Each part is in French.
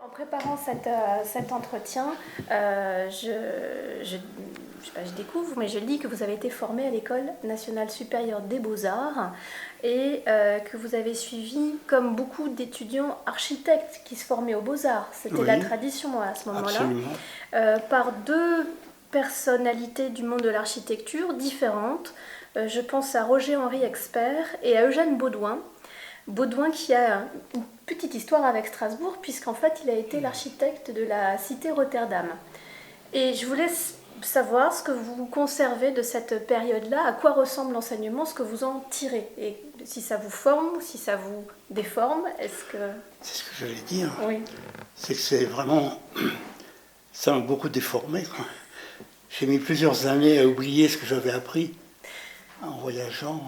En préparant cet entretien, je découvre, mais je lis que vous avez été formé à l'École nationale supérieure des beaux-arts et que vous avez suivi, comme beaucoup d'étudiants architectes qui se formaient aux beaux-arts, c'était la tradition à ce moment-là, par deux personnalités du monde de l'architecture différentes. Je pense à Roger-Henri Expert et à Eugène Baudouin. Baudouin qui a une petite histoire avec Strasbourg, puisqu'en fait il a été l'architecte de la cité Rotterdam. Et je voulais savoir ce que vous conservez de cette période-là, à quoi ressemble l'enseignement, ce que vous en tirez, et si ça vous forme, si ça vous déforme, est-ce que... C'est ce que j'allais dire. Oui. C'est que c'est vraiment... Ça m'a beaucoup déformé, quoi. J'ai mis plusieurs années à oublier ce que j'avais appris en voyageant.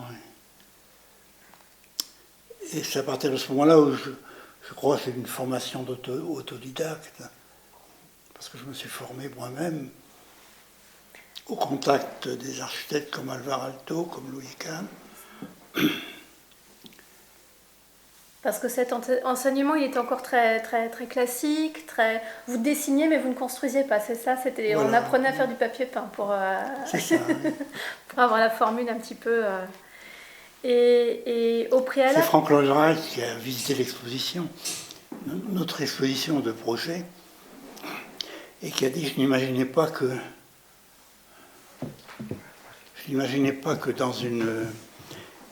Et c'est à partir de ce moment-là où je crois que c'est une formation d'autodidacte, parce que je me suis formé moi-même au contact des architectes comme Alvar Aalto, comme Louis Kahn. Parce que cet enseignement, il était encore très, très, très classique, très... Vous dessiniez, mais vous ne construisiez pas, c'est ça? Voilà. On apprenait à faire du papier peint pour, c'est ça, oui. pour avoir la formule un petit peu... Et au préalable... C'est Franck Lloyd qui a visité l'exposition, notre exposition de projet, et qui a dit je n'imaginais pas que dans une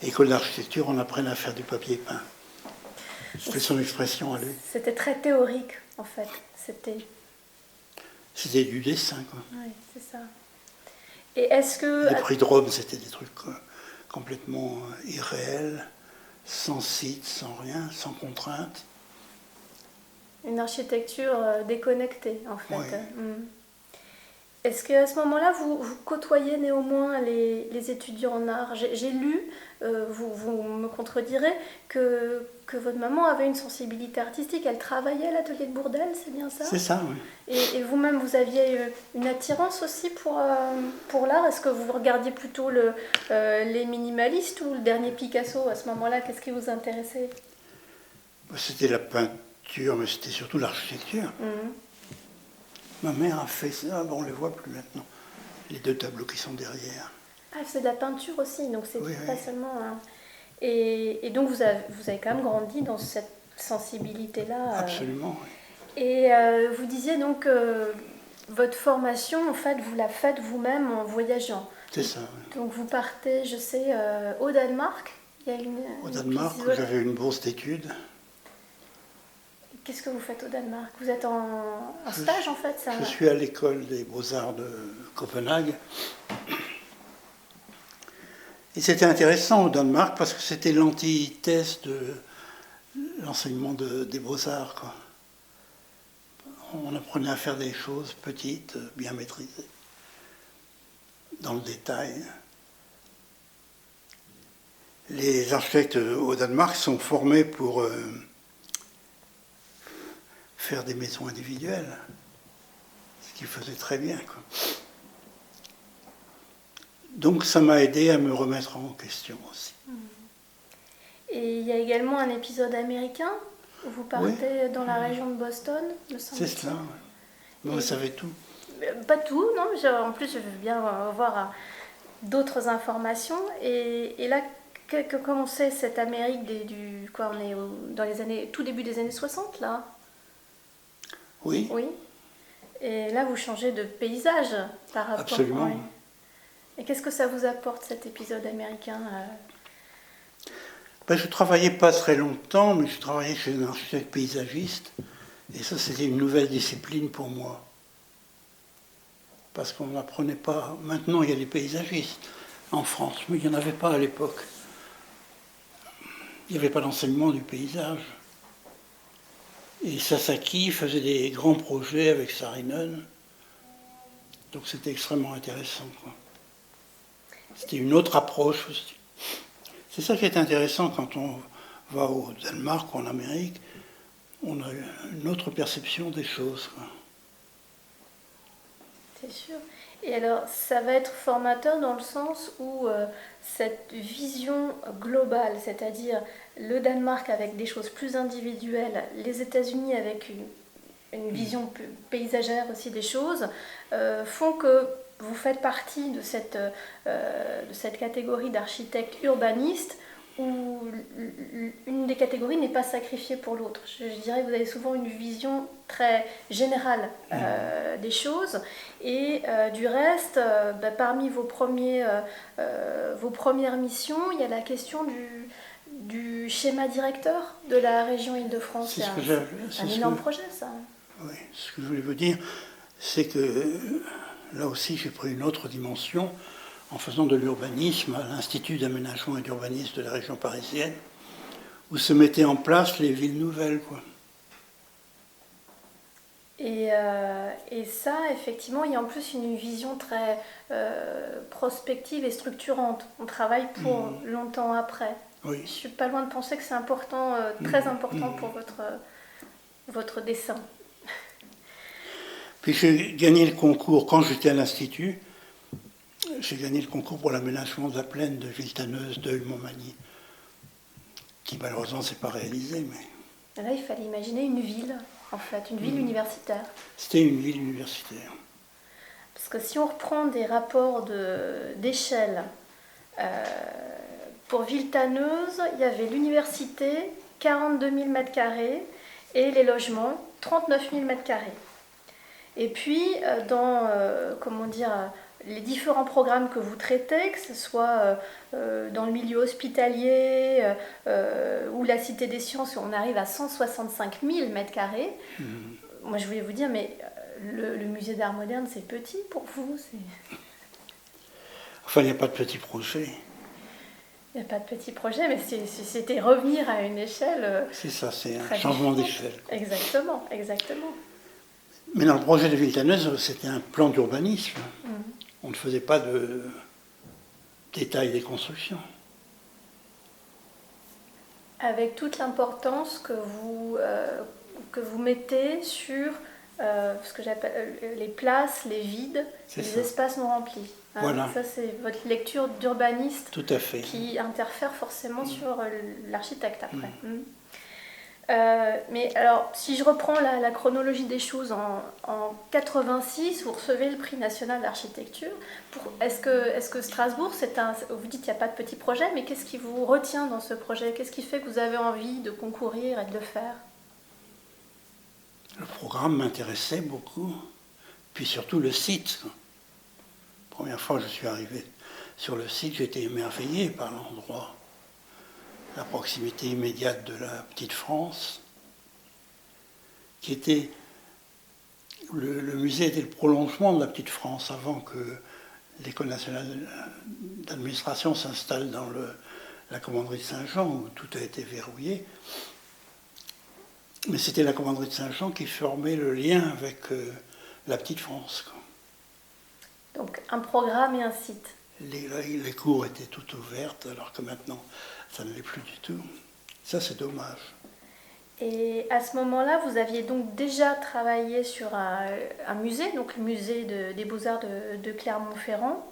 école d'architecture on apprenne à faire du papier peint. C'était son expression à lui. C'était très théorique en fait. C'était du dessin, quoi. Oui, c'est ça. Et est-ce que... Les prix de Rome, c'était des trucs complètement irréels, sans site, sans rien, sans contrainte. Une architecture déconnectée, en fait. Oui. Est-ce qu'à ce moment-là, vous côtoyez néanmoins les étudiants en art? J'ai lu, vous me contredirez, que votre maman avait une sensibilité artistique. Elle travaillait à l'atelier de Bourdelle, c'est bien ça? C'est ça, oui. Et vous-même, vous aviez une attirance aussi pour l'art? Est-ce que vous regardiez plutôt les minimalistes ou le dernier Picasso à ce moment-là? Qu'est-ce qui vous intéressait? C'était la peinture, mais c'était surtout l'architecture. Ma mère a fait ça, bon, on ne les voit plus maintenant, les deux tableaux qui sont derrière. Ah, c'est de la peinture aussi, donc c'est oui, pas seulement... Et donc vous avez quand même grandi dans cette sensibilité-là. Absolument, oui. Et vous disiez donc votre formation, en fait, vous la faites vous-même en voyageant. C'est ça, oui. Donc vous partez, je sais, au Danemark. Il y a au Danemark, où j'avais une bourse d'études. Qu'est-ce que vous faites au Danemark? Vous êtes en stage, en fait, ça? Je suis à l'école des beaux-arts de Copenhague. Et c'était intéressant au Danemark parce que c'était l'antithèse de l'enseignement des beaux-arts, quoi. On apprenait à faire des choses petites, bien maîtrisées, dans le détail. Les architectes au Danemark sont formés pour faire des maisons individuelles, ce qu'ils faisaient très bien, quoi. Donc ça m'a aidé à me remettre en question aussi. Et il y a également un épisode américain où vous partez dans la région de Boston, me semble-t-il. C'est cela, oui. Vous savez tout. Pas tout, non. En plus, je veux bien avoir d'autres informations. Et là, comment c'est cette Amérique quoi, on est dans les années, tout début des années 60, là? Oui. Oui. Et là, vous changez de paysage par rapport... Absolument. Oui. Et qu'est-ce que ça vous apporte, cet épisode américain? Je ne travaillais pas très longtemps, mais je travaillais chez un architecte paysagiste. Et ça, c'était une nouvelle discipline pour moi. Parce qu'on n'apprenait pas... Maintenant, il y a des paysagistes en France, mais il n'y en avait pas à l'époque. Il n'y avait pas d'enseignement du paysage. Et Sasaki faisait des grands projets avec Saarinen. Donc c'était extrêmement intéressant, quoi. C'était une autre approche aussi. C'est ça qui est intéressant quand on va au Danemark ou en Amérique. On a une autre perception des choses, quoi. C'est sûr. Et alors, ça va être formateur dans le sens où cette vision globale, c'est-à-dire le Danemark avec des choses plus individuelles, les États-Unis avec une vision paysagère aussi des choses, font que vous faites partie de cette catégorie d'architectes urbanistes où une des catégories n'est pas sacrifiée pour l'autre. Je dirais que vous avez souvent une vision très générale des choses. Et du reste, parmi vos premières missions, il y a la question du schéma directeur de la région Île-de-France. C'est un énorme projet, ça. Oui, ce que je voulais vous dire, c'est que là aussi j'ai pris une autre dimension en faisant de l'urbanisme à l'Institut d'aménagement et d'urbanisme de la région parisienne, où se mettaient en place les villes nouvelles, quoi. Et ça, effectivement, il y a en plus une vision très prospective et structurante. On travaille pour longtemps après. Oui. Je ne suis pas loin de penser que c'est important, très important pour votre dessin. Puis j'ai gagné le concours, quand j'étais à l'Institut, j'ai gagné le concours pour l'aménagement de la plaine de Villetaneuse, Deuil-Montmagny, qui malheureusement ne s'est pas réalisé. Mais... Là, il fallait imaginer une ville, en fait, une ville universitaire. C'était une ville universitaire. Parce que si on reprend des rapports d'échelle, pour Villetaneuse, il y avait l'université, 42 000 m², et les logements, 39 000 m². Et puis, dans les différents programmes que vous traitez, que ce soit dans le milieu hospitalier ou la Cité des Sciences, où on arrive à 165 000 m², moi je voulais vous dire, mais le musée d'art moderne, c'est petit pour vous? Enfin, il n'y a pas de petit projet. Il n'y a pas de petit projet, mais c'était revenir à une échelle... c'est ça, c'est un changement d'échelle. Exactement, exactement. Mais dans le projet de Villetaneuse, c'était un plan d'urbanisme. On ne faisait pas de détail des constructions. Avec toute l'importance que vous mettez sur ce que j'appelle les places, les vides, les espaces non remplis. Hein, voilà. Ça, c'est votre lecture d'urbaniste. Tout à fait. Qui interfère forcément sur l'architecte après. Mais alors, si je reprends la chronologie des choses, en 86, vous recevez le prix national d'architecture. Est-ce que Strasbourg, vous dites qu'il n'y a pas de petit projet, mais qu'est-ce qui vous retient dans ce projet? Qu'est-ce qui fait que vous avez envie de concourir et de le faire? Le programme m'intéressait beaucoup, puis surtout le site. La première fois que je suis arrivé sur le site, j'étais émerveillé par l'endroit. La proximité immédiate de la Petite France, qui était... Le musée était le prolongement de la Petite France avant que l'École nationale d'administration s'installe dans la commanderie de Saint-Jean, où tout a été verrouillé. Mais c'était la commanderie de Saint-Jean qui formait le lien avec la Petite France, quoi. Donc un programme et un site. Les cours étaient toutes ouvertes, alors que maintenant, ça ne l'est plus du tout. Ça, c'est dommage. Et à ce moment-là, vous aviez donc déjà travaillé sur un musée, donc le musée des Beaux-Arts de Clermont-Ferrand.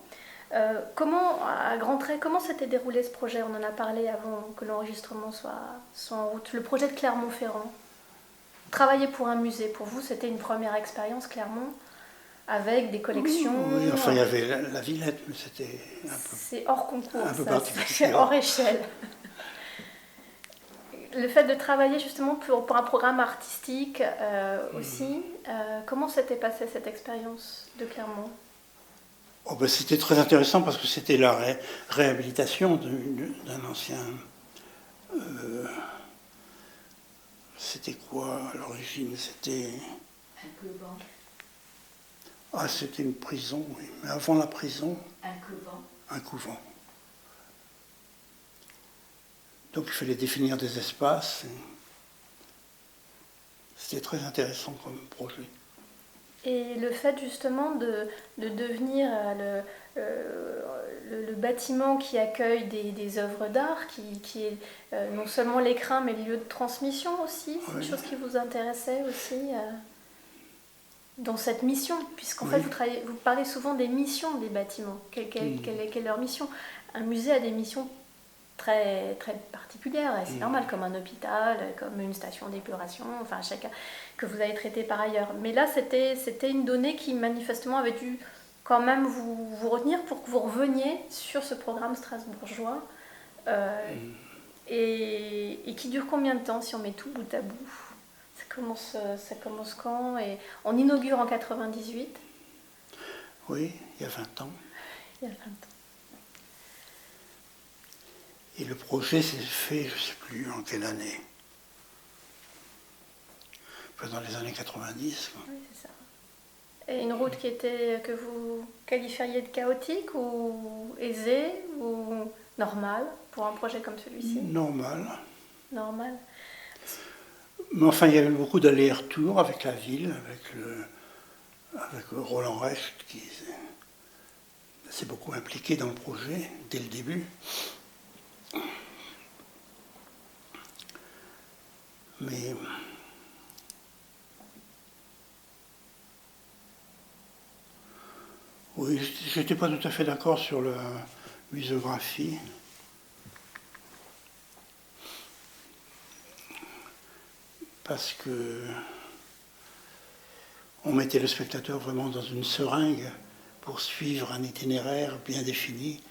À grands traits, comment s'était déroulé ce projet? On en a parlé avant que l'enregistrement soit en route. Le projet de Clermont-Ferrand. Travailler pour un musée, pour vous, c'était une première expérience, Clermont, avec des collections. Oui, enfin, il y avait la Villette, mais c'était un peu... C'est hors concours, un peu c'est hors échelle. Le fait de travailler justement pour un programme artistique aussi, comment s'était passée cette expérience de Clermont? C'était très intéressant parce que c'était la réhabilitation d'un ancien... c'était quoi à l'origine? C'était... Un couvent. Ah, c'était une prison, oui. Mais avant la prison... Un couvent. Un couvent. Donc il fallait définir des espaces. C'était très intéressant comme projet. Et le fait justement de devenir le bâtiment qui accueille des œuvres d'art, qui est non seulement l'écrin mais le lieu de transmission aussi, c'est une chose qui vous intéressait aussi dans cette mission, puisqu'en fait vous parlez souvent des missions des bâtiments. Quelle est leur mission? Un musée a des missions très, très particulière, et c'est normal, comme un hôpital, comme une station d'épuration, enfin chacun, que vous avez traité par ailleurs. Mais là, c'était une donnée qui manifestement avait dû quand même vous retenir pour que vous reveniez sur ce programme strasbourgeois, et qui dure combien de temps si on met tout bout à bout? Ça commence quand? Et on inaugure en 98. Oui, il y a 20 ans. Il y a 20 ans. Et le projet s'est fait, je ne sais plus en quelle année. Enfin, dans les années 90. Quoi. Oui, c'est ça. Et une route que vous qualifieriez de chaotique ou aisée ou normale pour un projet comme celui-ci? Normal. Normal. Mais enfin, il y avait beaucoup d'allers-retours avec la ville, avec Roland Recht qui s'est beaucoup impliqué dans le projet dès le début. Mais oui, je n'étais pas tout à fait d'accord sur la muséographie. Parce que on mettait le spectateur vraiment dans une seringue pour suivre un itinéraire bien défini.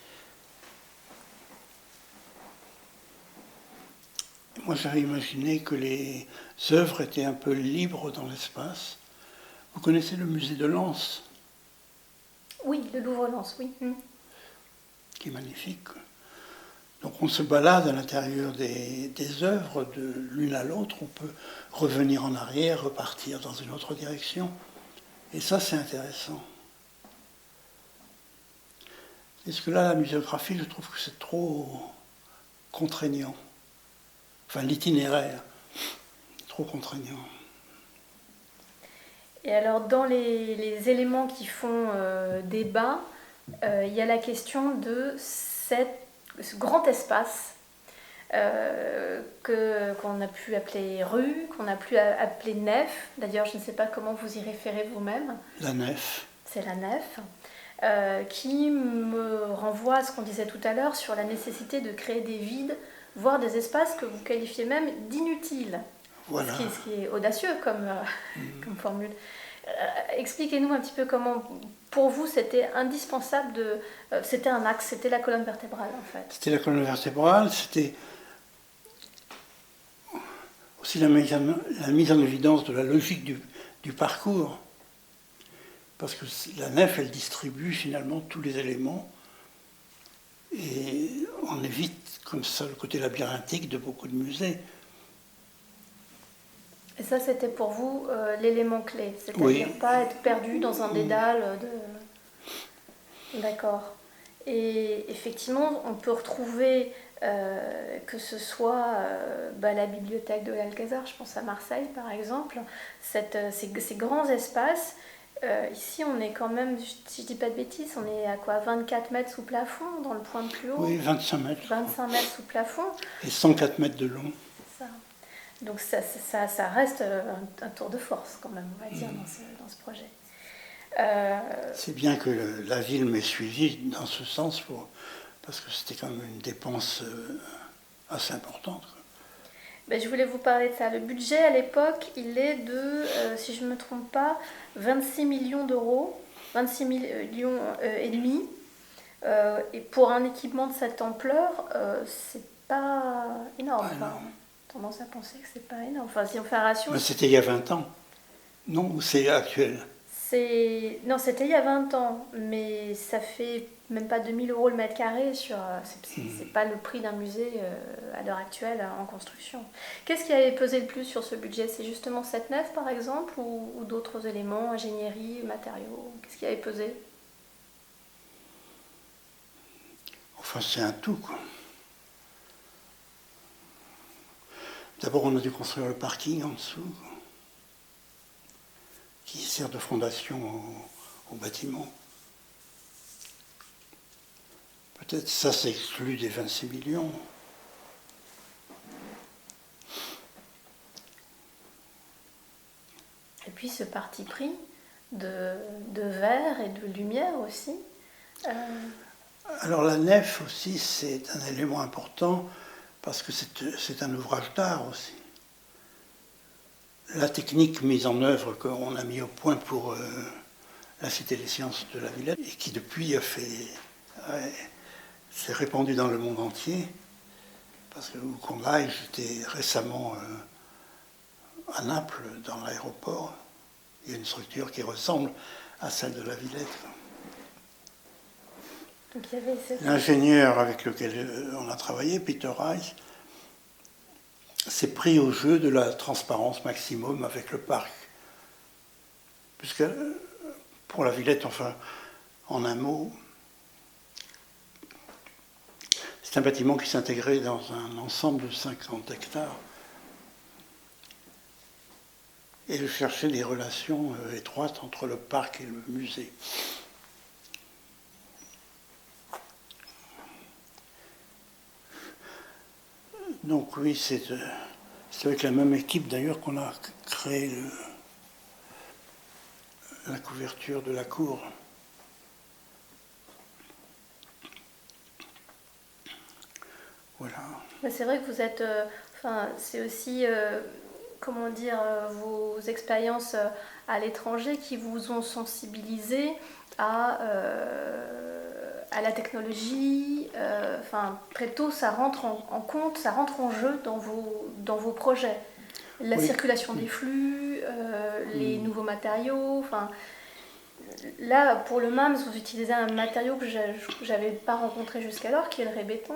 Moi, j'avais imaginé que les œuvres étaient un peu libres dans l'espace. Vous connaissez le musée de Lens? Oui, le Louvre-Lens, oui. Qui est magnifique. Donc on se balade à l'intérieur des œuvres de l'une à l'autre, on peut revenir en arrière, repartir dans une autre direction. Et ça, c'est intéressant. Est-ce que là, la muséographie, je trouve que c'est trop contraignant. Enfin, l'itinéraire, trop contraignant. Et alors, dans les éléments qui font débat, il y a la question de ce grand espace qu'on a pu appeler rue, qu'on a pu appeler nef. D'ailleurs, je ne sais pas comment vous y référez vous-même. La nef. C'est la nef. Qui me renvoie à ce qu'on disait tout à l'heure sur la nécessité de créer des vides, voire des espaces que vous qualifiez même d'inutiles. Voilà. Ce qui est audacieux comme formule. Expliquez-nous un petit peu comment, pour vous, c'était indispensable c'était un axe, c'était la colonne vertébrale en fait. C'était la colonne vertébrale, c'était aussi la mise en évidence de la logique du parcours. Parce que la nef, elle distribue finalement tous les éléments et on évite comme ça le côté labyrinthique de beaucoup de musées. Et ça, c'était pour vous l'élément clé, c'est-à-dire oui. Pas être perdu dans un dédale de... D'accord. Et effectivement, on peut retrouver, que ce soit la bibliothèque de l'Alcazar, je pense à Marseille par exemple, ces grands espaces. Ici, on est quand même, si je dis pas de bêtises, on est à quoi, 24 mètres sous plafond, dans le point le plus haut? Oui, 25 mètres. 25 mètres sous plafond. Et 104 mètres de long. Ça. Donc ça reste un tour de force quand même, on va dire, dans ce projet. C'est bien que la ville m'ait suivi dans ce sens, parce que c'était quand même une dépense assez importante. Ben, je voulais vous parler de ça. Le budget à l'époque, il est de, si je ne me trompe pas, 26 millions d'euros, 26 millions et demi. Et pour un équipement de cette ampleur, c'est pas énorme. Enfin, tendance à penser que c'est pas énorme. Enfin, si on fait un ratio... Mais c'était il y a 20 ans. Non, ou c'est actuel? Non, c'était il y a 20 ans, mais ça fait même pas 2000 euros le mètre carré. C'est pas le prix d'un musée à l'heure actuelle en construction. Qu'est-ce qui avait pesé le plus sur ce budget? C'est justement cette nef par exemple ou d'autres éléments, ingénierie, matériaux? Qu'est-ce qui avait pesé? Enfin, c'est un tout, quoi. D'abord, on a dû construire le parking en dessous, quoi, qui sert de fondation au bâtiment. Peut-être ça s'exclut des 26 millions. Et puis ce parti pris de verre et de lumière aussi. Alors la nef aussi, c'est un élément important parce que c'est un ouvrage d'art aussi. La technique mise en œuvre qu'on a mis au point pour la Cité des Sciences de la Villette, et qui depuis s'est répandue dans le monde entier, parce que où qu'on aille, j'étais récemment à Naples, dans l'aéroport, il y a une structure qui ressemble à celle de la Villette. L'ingénieur avec lequel on a travaillé, Peter Rice, s'est pris au jeu de la transparence maximum avec le parc. Puisque pour la Villette, enfin, en un mot, c'est un bâtiment qui s'intégrait dans un ensemble de 50 hectares. Et de chercher des relations étroites entre le parc et le musée. Donc oui, c'est avec la même équipe d'ailleurs qu'on a créé la couverture de la cour. Voilà. C'est vrai que vous êtes, c'est aussi, comment dire, vos expériences à l'étranger qui vous ont sensibilisé à la technologie. Très tôt, ça rentre en compte, ça rentre en jeu dans vos projets. La circulation des flux, les nouveaux matériaux. Là, pour le MAMS, vous utilisez un matériau que je n'avais pas rencontré jusqu'alors, qui est le rébéton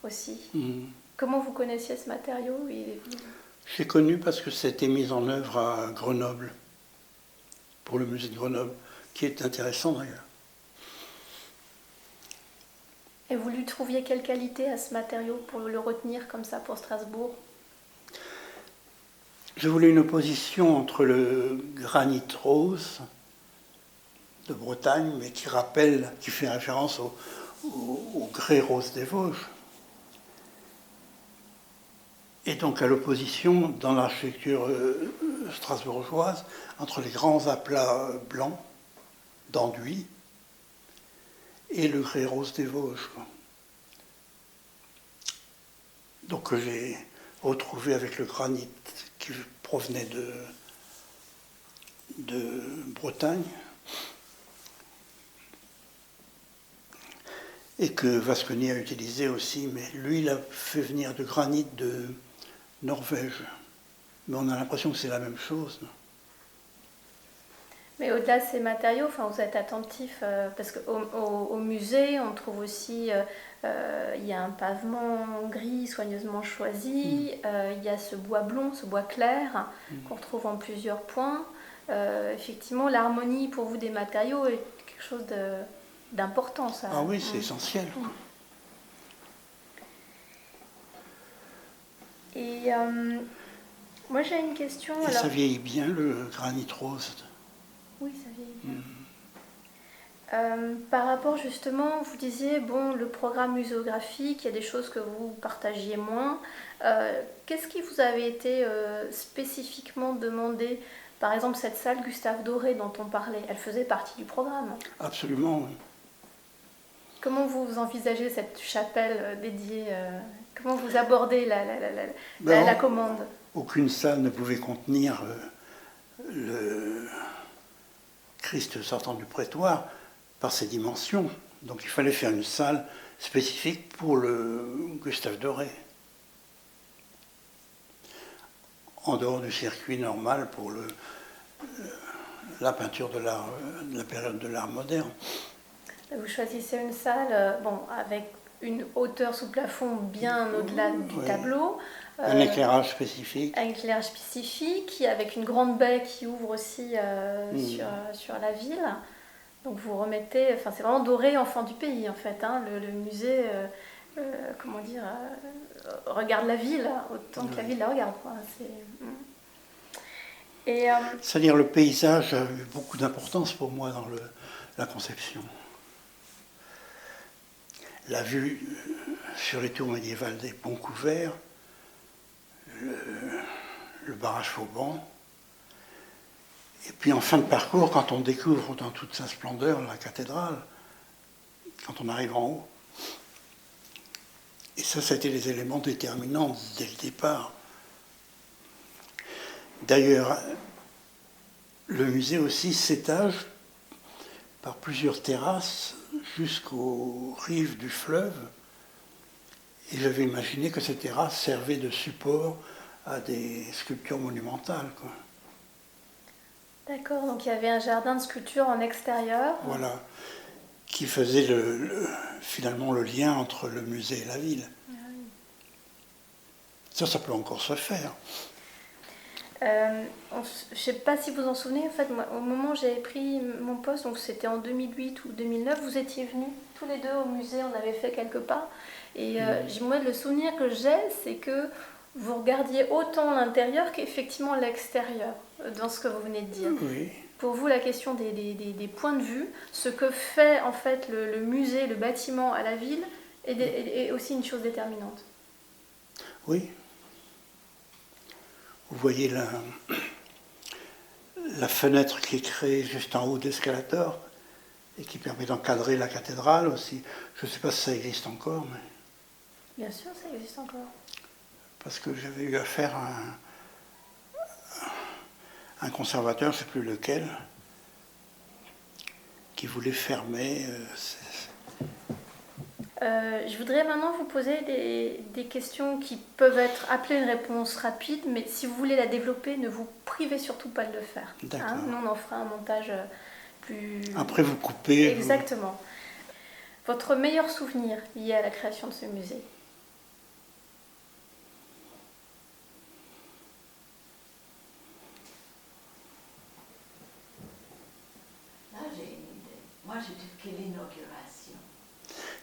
aussi. Comment vous connaissiez ce matériau? J'ai connu parce que c'était mis en œuvre à Grenoble, pour le musée de Grenoble, qui est intéressant d'ailleurs. Et vous lui trouviez quelle qualité à ce matériau pour le retenir comme ça pour Strasbourg? Je voulais une opposition entre le granit rose de Bretagne, mais qui fait référence au grès rose des Vosges. Et donc à l'opposition dans l'architecture strasbourgeoise entre les grands aplats blancs d'enduit et le grès rose des Vosges. Donc j'ai retrouvé avec le granit qui provenait de Bretagne et que Vasconi a utilisé aussi, mais lui il a fait venir de granit de Norvège. Mais on a l'impression que c'est la même chose. Mais au-delà de ces matériaux, vous êtes attentif, parce qu'au musée, on trouve aussi, il y a un pavement gris soigneusement choisi, il y a ce bois blond, ce bois clair, qu'on retrouve en plusieurs points. Effectivement, l'harmonie pour vous des matériaux est quelque chose d'important. Ça. Ah oui, c'est essentiel. Et moi j'ai une question. Et ça vieillit bien, le granit rose. Oui, ça vieillit bien. Par rapport justement, vous disiez, le programme muséographique, il y a des choses que vous partagiez moins. Qu'est-ce qui vous avait été spécifiquement demandé? Par exemple, cette salle Gustave Doré dont on parlait, elle faisait partie du programme? Absolument, oui. Comment vous envisagez cette chapelle dédiée Comment vous abordez la commande? Aucune salle ne pouvait contenir le Christ sortant du prétoire par ses dimensions. Donc il fallait faire une salle spécifique pour le Gustave Doré. En dehors du circuit normal pour la peinture de la période de l'art moderne. Vous choisissez une salle avec une hauteur sous plafond bien au-delà du tableau. Un éclairage spécifique. Un éclairage spécifique, avec une grande baie qui ouvre aussi sur la ville. Donc vous remettez, c'est vraiment Doré, enfant du pays en fait. Le musée, regarde la ville autant que la ville la regarde. C'est-à-dire le paysage a eu beaucoup d'importance pour moi dans la conception. La vue sur les tours médiévales des ponts couverts, le barrage Fauban, et puis en fin de parcours, quand on découvre dans toute sa splendeur la cathédrale, quand on arrive en haut, Et ça a été les éléments déterminants dès le départ. D'ailleurs, le musée aussi s'étage par plusieurs terrasses jusqu'aux rives du fleuve. Et j'avais imaginé que ces terrasses servaient de support à des sculptures monumentales, quoi. D'accord, donc il y avait un jardin de sculpture en extérieur. Voilà, qui faisait finalement le lien entre le musée et la ville. Ça peut encore se faire. Je ne sais pas si vous en souvenez, en fait, moi, au moment où j'avais pris mon poste, donc c'était en 2008 ou 2009, vous étiez venus tous les deux au musée, on avait fait quelques pas. Et moi, le souvenir que j'ai, c'est que vous regardiez autant l'intérieur qu'effectivement l'extérieur, dans ce que vous venez de dire. Oui. Pour vous, la question des points de vue, ce que fait en fait le musée, le bâtiment à la ville, est aussi une chose déterminante. Oui. Vous voyez la fenêtre qui est créée juste en haut d'escalator et qui permet d'encadrer la cathédrale aussi. Je ne sais pas si ça existe encore, mais Bien sûr, ça existe encore. parce que j'avais eu affaire à un conservateur, je ne sais plus lequel, qui voulait fermer. Je voudrais maintenant vous poser des questions qui peuvent être appelées une réponse rapide, mais si vous voulez la développer, ne vous privez surtout pas de le faire. D'accord. Nous, on en fera un montage plus... Après, vous coupez. Exactement. Votre meilleur souvenir lié à la création de ce musée? Là, j'ai une idée. Moi, je dis que l'inauguration.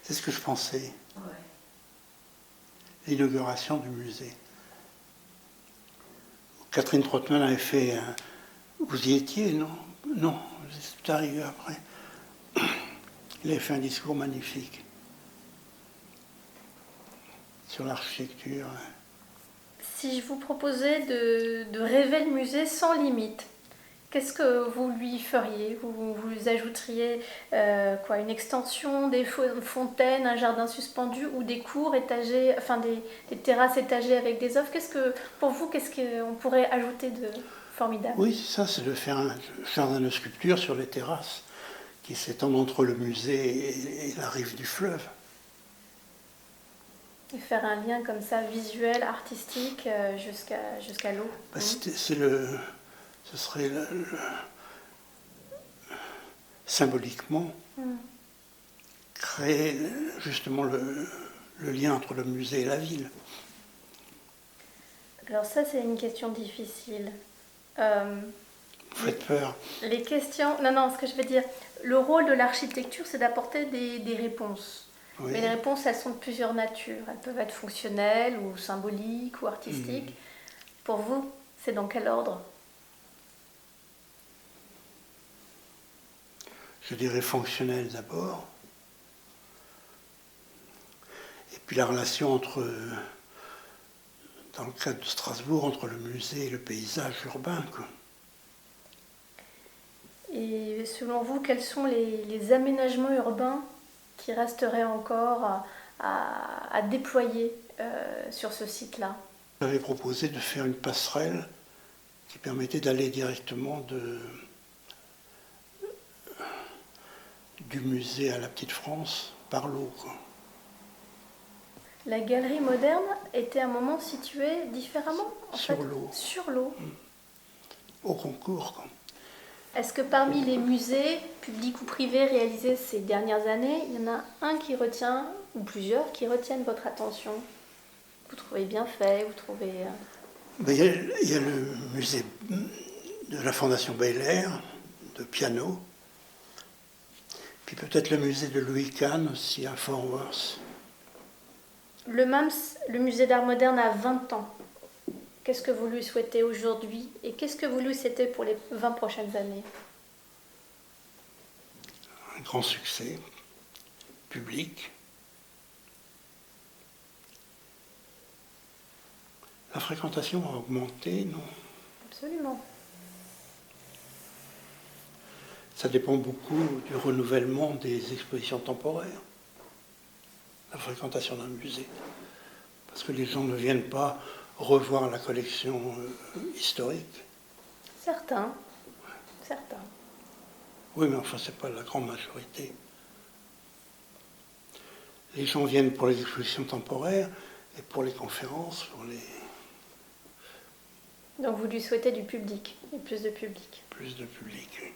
C'est ce que je pensais. Ouais. L'inauguration du musée. Catherine Trottmann avait fait Vous y étiez, non? Non, c'est arrivé après. Il avait fait un discours magnifique sur l'architecture. Si je vous proposais de rêver le musée sans limite, qu'est-ce que vous lui feriez? Vous ajouteriez une extension, des fontaines, un jardin suspendu ou des cours étagés, enfin des terrasses étagées avec des offres? Pour vous, qu'est-ce qu'on pourrait ajouter de formidable? Oui, c'est de faire un jardin de sculpture sur les terrasses qui s'étendent entre le musée et la rive du fleuve. Et faire un lien comme ça, visuel, artistique, jusqu'à l'eau. Ce serait symboliquement créer justement le lien entre le musée et la ville. Alors ça, c'est une question difficile. Vous faites peur. Les questions... Non, ce que je veux dire, le rôle de l'architecture, c'est d'apporter des réponses. Oui. Mais les réponses, elles sont de plusieurs natures. Elles peuvent être fonctionnelles ou symboliques ou artistiques. Pour vous, c'est dans quel ordre? Je dirais fonctionnel d'abord. Et puis la relation dans le cadre de Strasbourg, entre le musée et le paysage urbain, quoi. Et selon vous, quels sont les aménagements urbains qui resteraient encore à déployer sur ce site-là? J'avais proposé de faire une passerelle qui permettait d'aller directement du musée à la Petite France par l'eau, quoi. La galerie moderne était à un moment située différemment, Sur l'eau. Sur l'eau. Au concours, quoi. Est-ce que parmi les musées, publics ou privés, réalisés ces dernières années, il y en a un qui retient, ou plusieurs, qui retiennent votre attention? Vous trouvez bien fait, vous trouvez... Il y a le musée de la Fondation Bel-Air, de piano, puis peut-être le musée de Louis Kahn aussi à Fort Worth. Le MAMS, le musée d'art moderne, a 20 ans. Qu'est-ce que vous lui souhaitez aujourd'hui et qu'est-ce que vous lui souhaitez pour les 20 prochaines années? Un grand succès public. La fréquentation a augmenté, non? Absolument. Ça dépend beaucoup du renouvellement des expositions temporaires. la fréquentation d'un musée. Parce que les gens ne viennent pas revoir la collection historique. Certains. Certains. Oui, mais enfin, c'est pas la grande majorité. Les gens viennent pour les expositions temporaires et pour les conférences, pour les Donc vous lui souhaitez du public, et plus de public. plus de public. Oui.